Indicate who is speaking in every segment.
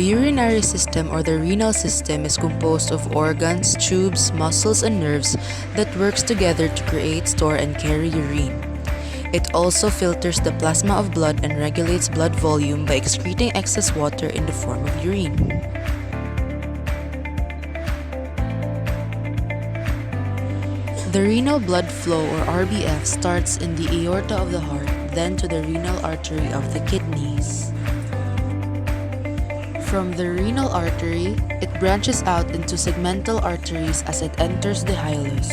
Speaker 1: The urinary system or the renal system is composed of organs, tubes, muscles, and nerves that works together to create, store, and carry urine. It also filters the plasma of blood and regulates blood volume by excreting excess water in the form of urine. The renal blood flow or RBF starts in the aorta of the heart, then to the renal artery of the kidneys. From the renal artery, it branches out into segmental arteries as it enters the hilus.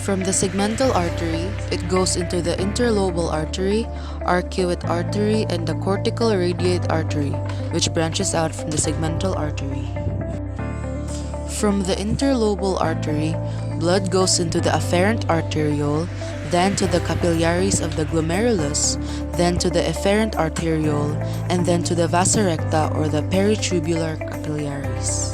Speaker 1: From the segmental artery, it goes into the interlobal artery, arcuate artery, and the cortical radiate artery, which branches out from the segmental artery. From the interlobal artery, blood goes into the afferent arteriole, then to the capillaries of the glomerulus, then to the efferent arteriole, and then to the vasa recta or the peritubular capillaries.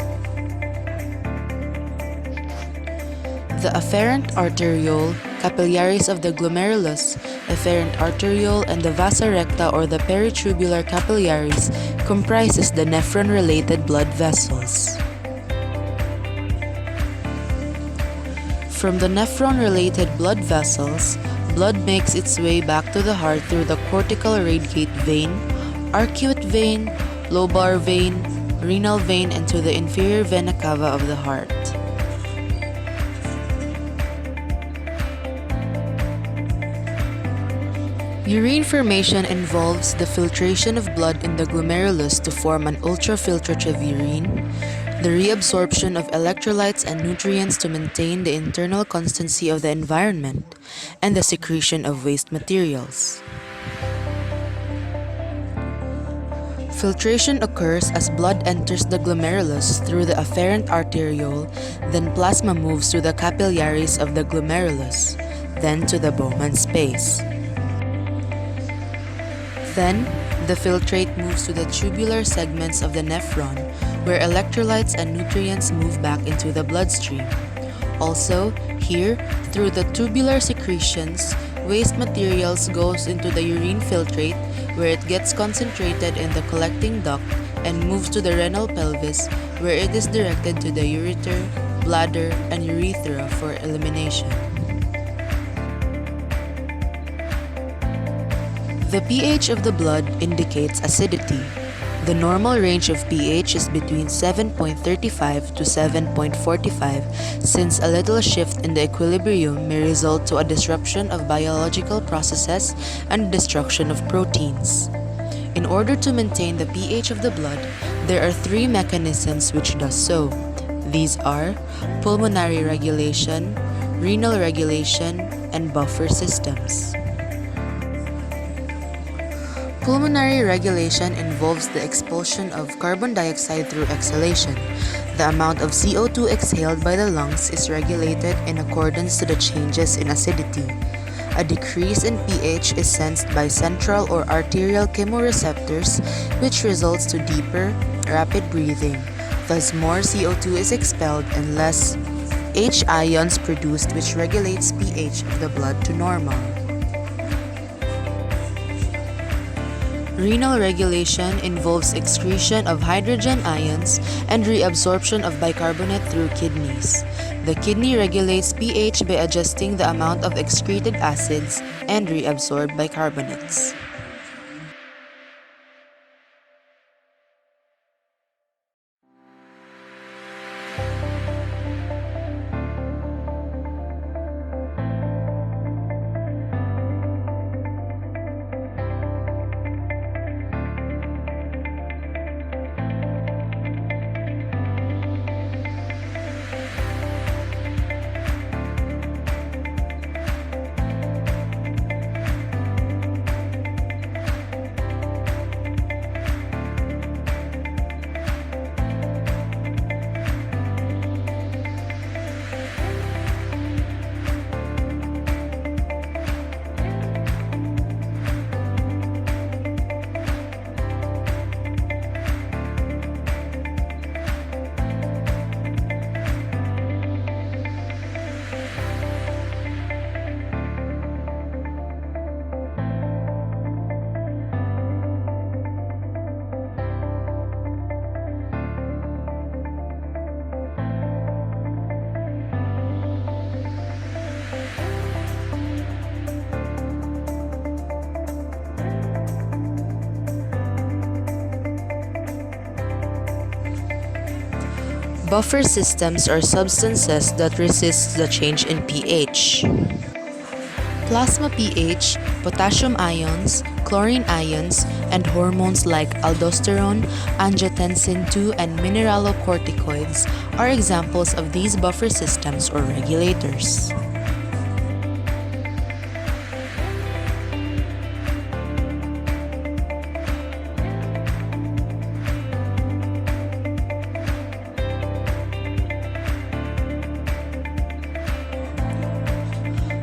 Speaker 1: The afferent arteriole, capillaries of the glomerulus, efferent arteriole, and the vasa recta or the peritubular capillaries comprises the nephron-related blood vessels. From the nephron-related blood vessels, blood makes its way back to the heart through the cortical radiate vein, arcuate vein, lobar vein, renal vein, and to the inferior vena cava of the heart. Urine formation involves the filtration of blood in the glomerulus to form an ultrafiltrative urine, the reabsorption of electrolytes and nutrients to maintain the internal constancy of the environment, and the secretion of waste materials. Filtration occurs as blood enters the glomerulus through the afferent arteriole, then plasma moves to the capillaries of the glomerulus, then to the Bowman space. Then, the filtrate moves to the tubular segments of the nephron, where electrolytes and nutrients move back into the bloodstream. Also, here, through the tubular secretions, waste materials goes into the urine filtrate, where it gets concentrated in the collecting duct and moves to the renal pelvis, where it is directed to the ureter, bladder, and urethra for elimination. The pH of the blood indicates acidity. The normal range of pH is between 7.35 to 7.45, since a little shift in the equilibrium may result to a disruption of biological processes and destruction of proteins. In order to maintain the pH of the blood, there are three mechanisms which does so. These are pulmonary regulation, renal regulation, and buffer systems. Pulmonary regulation involves the expulsion of carbon dioxide through exhalation. The amount of CO2 exhaled by the lungs is regulated in accordance to the changes in acidity. A decrease in pH is sensed by central or arterial chemoreceptors, which results to deeper, rapid breathing. Thus, more CO2 is expelled and less H ions produced, which regulates pH of the blood to normal. Renal regulation involves excretion of hydrogen ions and reabsorption of bicarbonate through kidneys. The kidney regulates pH by adjusting the amount of excreted acids and reabsorbed bicarbonates. Buffer systems are substances that resist the change in pH. Plasma pH, potassium ions, chlorine ions, and hormones like aldosterone, angiotensin II, and mineralocorticoids are examples of these buffer systems or regulators.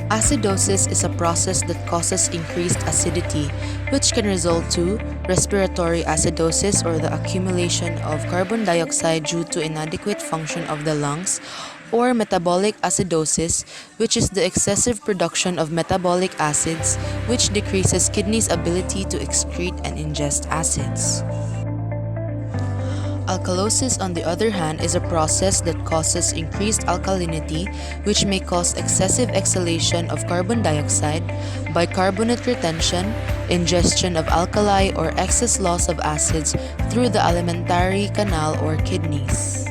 Speaker 1: Acidosis is a process that causes increased acidity, which can result to respiratory acidosis or the accumulation of carbon dioxide due to inadequate function of the lungs, or metabolic acidosis, which is the excessive production of metabolic acids, which decreases kidneys' ability to excrete and ingest acids. Alkalosis, on the other hand, is a process that causes increased alkalinity, which may cause excessive exhalation of carbon dioxide, bicarbonate retention, ingestion of alkali, or excess loss of acids through the alimentary canal or kidneys.